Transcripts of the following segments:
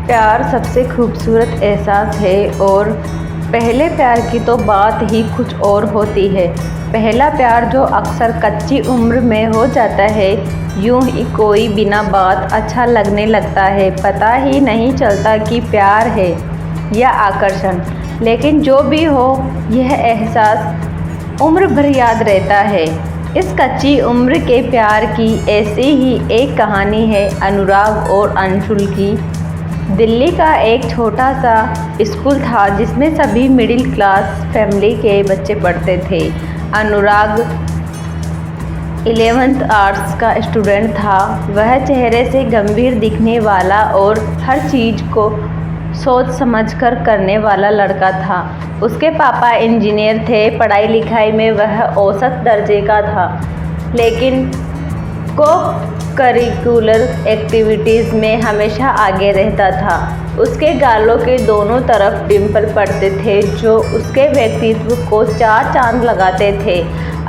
प्यार सबसे खूबसूरत एहसास है और पहले प्यार की तो बात ही कुछ और होती है। पहला प्यार जो अक्सर कच्ची उम्र में हो जाता है, यूं ही कोई बिना बात अच्छा लगने लगता है। पता ही नहीं चलता कि प्यार है या आकर्षण, लेकिन जो भी हो यह एहसास उम्र भर याद रहता है। इस कच्ची उम्र के प्यार की ऐसी ही एक कहानी है अनुराग और अंशुल की। दिल्ली का एक छोटा सा स्कूल था जिसमें सभी मिडिल क्लास फैमिली के बच्चे पढ़ते थे। अनुराग 11th आर्ट्स का स्टूडेंट था। वह चेहरे से गंभीर दिखने वाला और हर चीज़ को सोच समझकर करने वाला लड़का था। उसके पापा इंजीनियर थे। पढ़ाई लिखाई में वह औसत दर्जे का था, लेकिन को करिकुलर एक्टिविटीज़ में हमेशा आगे रहता था। उसके गालों के दोनों तरफ डिंपल पड़ते थे जो उसके व्यक्तित्व को चार चांद लगाते थे।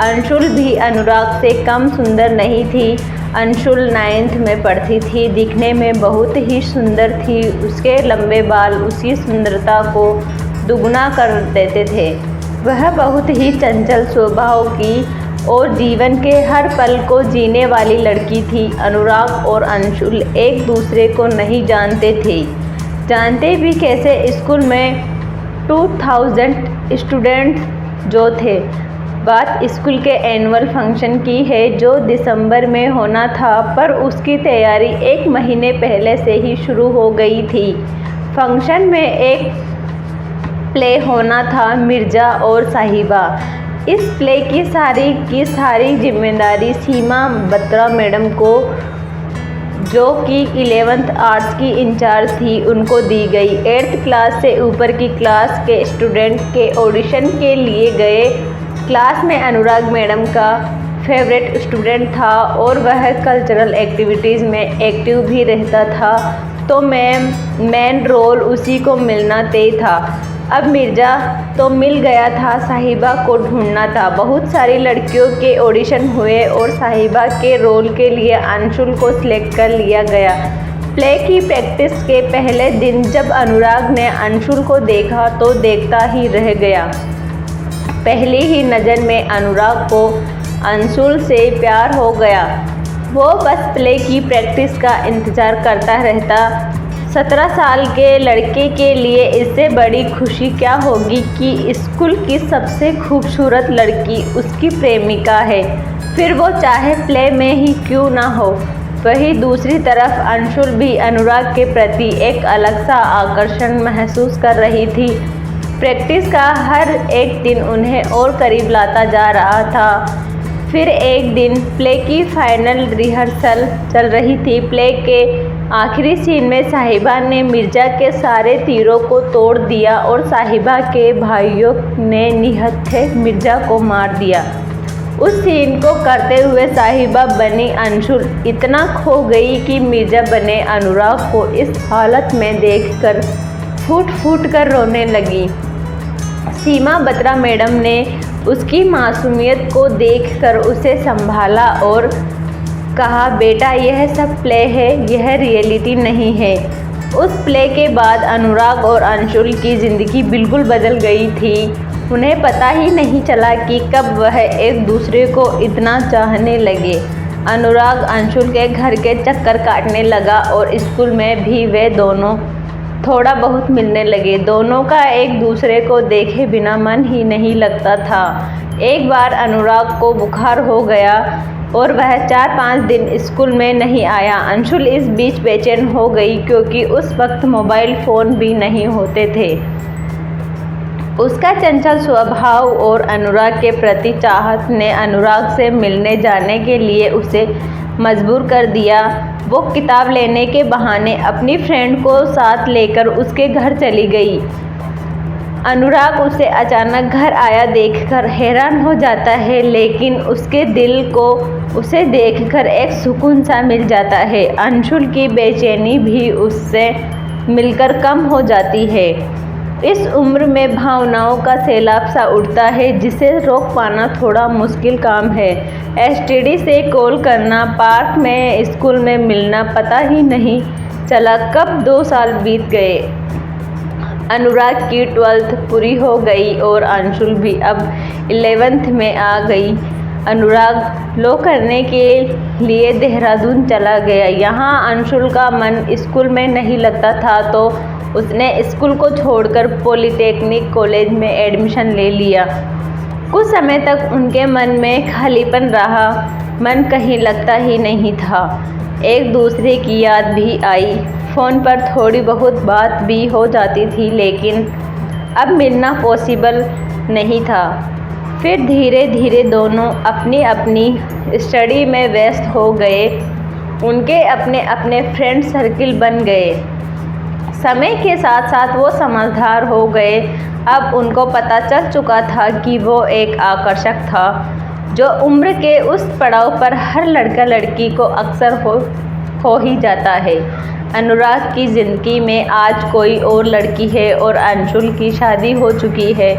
अंशुल भी अनुराग से कम सुंदर नहीं थी। अंशुल 9th में पढ़ती थी। दिखने में बहुत ही सुंदर थी। उसके लंबे बाल उसी सुंदरता को दुगना कर देते थे। वह बहुत ही चंचल स्वभाव की और जीवन के हर पल को जीने वाली लड़की थी। अनुराग और अंशुल एक दूसरे को नहीं जानते थे, जानते भी कैसे। स्कूल में 2000 स्टूडेंट्स जो थे। बात स्कूल के एनुअल फंक्शन की है जो दिसंबर में होना था, पर उसकी तैयारी 1 महीने पहले से ही शुरू हो गई थी। फंक्शन में एक प्ले होना था, मिर्जा और साहिबा। इस प्ले की सारी जिम्मेदारी सीमा बत्रा मैडम को, जो कि 11th आर्ट्स की इंचार्ज थी, उनको दी गई। 8th क्लास से ऊपर की क्लास के स्टूडेंट के ऑडिशन के लिए गए। क्लास में अनुराग मैडम का फेवरेट स्टूडेंट था और वह कल्चरल एक्टिविटीज़ में एक्टिव भी रहता था, तो मेन रोल उसी को मिलना तय था। अब मिर्जा तो मिल गया था, साहिबा को ढूंढना था। बहुत सारी लड़कियों के ऑडिशन हुए और साहिबा के रोल के लिए अंशुल को सिलेक्ट कर लिया गया। प्ले की प्रैक्टिस के पहले दिन जब अनुराग ने अंशुल को देखा तो देखता ही रह गया। पहली ही नज़र में अनुराग को अंशुल से प्यार हो गया। वो बस प्ले की प्रैक्टिस का इंतज़ार करता रहता। 17 साल के लड़के के लिए इससे बड़ी खुशी क्या होगी कि स्कूल की सबसे खूबसूरत लड़की उसकी प्रेमिका है, फिर वो चाहे प्ले में ही क्यों ना हो। वहीं दूसरी तरफ अंशुल भी अनुराग के प्रति एक अलग सा आकर्षण महसूस कर रही थी। प्रैक्टिस का हर एक दिन उन्हें और करीब लाता जा रहा था। फिर एक दिन प्ले की फाइनल रिहर्सल चल रही थी। प्ले के आखिरी सीन में साहिबा ने मिर्जा के सारे तीरों को तोड़ दिया और साहिबा के भाइयों ने निहत्थे मिर्जा को मार दिया। उस सीन को करते हुए साहिबा बनी अंशुल इतना खो गई कि मिर्जा बने अनुराग को इस हालत में देखकर फूट फूट कर रोने लगी। सीमा बत्रा मैडम ने उसकी मासूमियत को देखकर उसे संभाला और कहा, बेटा यह सब प्ले है, यह रियलिटी नहीं है। उस प्ले के बाद अनुराग और अंशुल की ज़िंदगी बिल्कुल बदल गई थी। उन्हें पता ही नहीं चला कि कब वह एक दूसरे को इतना चाहने लगे। अनुराग अंशुल के घर के चक्कर काटने लगा और स्कूल में भी वे दोनों थोड़ा बहुत मिलने लगे। दोनों का एक दूसरे को देखे बिना मन ही नहीं लगता था। एक बार अनुराग को बुखार हो गया और वह 4-5 दिन स्कूल में नहीं आया। अंशुल इस बीच बेचैन हो गई क्योंकि उस वक्त मोबाइल फ़ोन भी नहीं होते थे। उसका चंचल स्वभाव और अनुराग के प्रति चाहत ने अनुराग से मिलने जाने के लिए उसे मजबूर कर दिया। वो किताब लेने के बहाने अपनी फ्रेंड को साथ लेकर उसके घर चली गई। अनुराग उसे अचानक घर आया देखकर हैरान हो जाता है, लेकिन उसके दिल को उसे देखकर एक सुकून सा मिल जाता है। अंशुल की बेचैनी भी उससे मिलकर कम हो जाती है। इस उम्र में भावनाओं का सैलाब सा उठता है जिसे रोक पाना थोड़ा मुश्किल काम है। एसटीडी से कॉल करना, पार्क में, स्कूल में मिलना, पता ही नहीं चला कब 2 साल बीत गए। अनुराग की 12th पूरी हो गई और अंशुल भी अब 11th में आ गई। अनुराग लॉ करने के लिए देहरादून चला गया। यहाँ अंशुल का मन स्कूल में नहीं लगता था तो उसने स्कूल को छोड़कर पॉलिटेक्निक कॉलेज में एडमिशन ले लिया। कुछ समय तक उनके मन में खालीपन रहा, मन कहीं लगता ही नहीं था। एक दूसरे की याद भी आई, फ़ोन पर थोड़ी बहुत बात भी हो जाती थी, लेकिन अब मिलना पॉसिबल नहीं था। फिर धीरे धीरे दोनों अपनी अपनी स्टडी में व्यस्त हो गए। उनके अपने अपने फ्रेंड सर्किल बन गए। समय के साथ साथ वो समझदार हो गए। अब उनको पता चल चुका था कि वो एक आकर्षक था, जो उम्र के उस पड़ाव पर हर लड़का लड़की को अक्सर हो ही जाता है। अनुराग की ज़िंदगी में आज कोई और लड़की है और अंशुल की शादी हो चुकी है।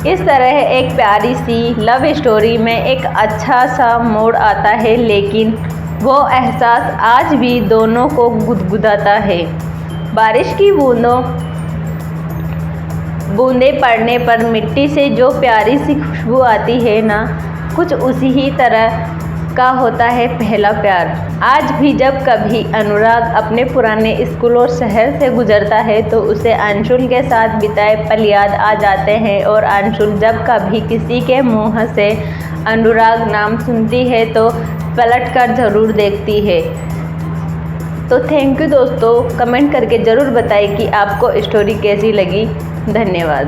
इस तरह एक प्यारी सी लव स्टोरी में एक अच्छा सा मोड़ आता है, लेकिन वो एहसास आज भी दोनों को गुदगुदाता है। बारिश की बूंदें पड़ने पर मिट्टी से जो प्यारी सी खुशबू आती है ना, कुछ उसी ही तरह का होता है पहला प्यार। आज भी जब कभी अनुराग अपने पुराने स्कूल और शहर से गुजरता है तो उसे अंशुल के साथ बिताए पल याद आ जाते हैं, और अंशुल जब कभी किसी के मुंह से अनुराग नाम सुनती है तो पलट कर ज़रूर देखती है। तो थैंक यू दोस्तों, कमेंट करके ज़रूर बताएं कि आपको स्टोरी कैसी लगी। धन्यवाद।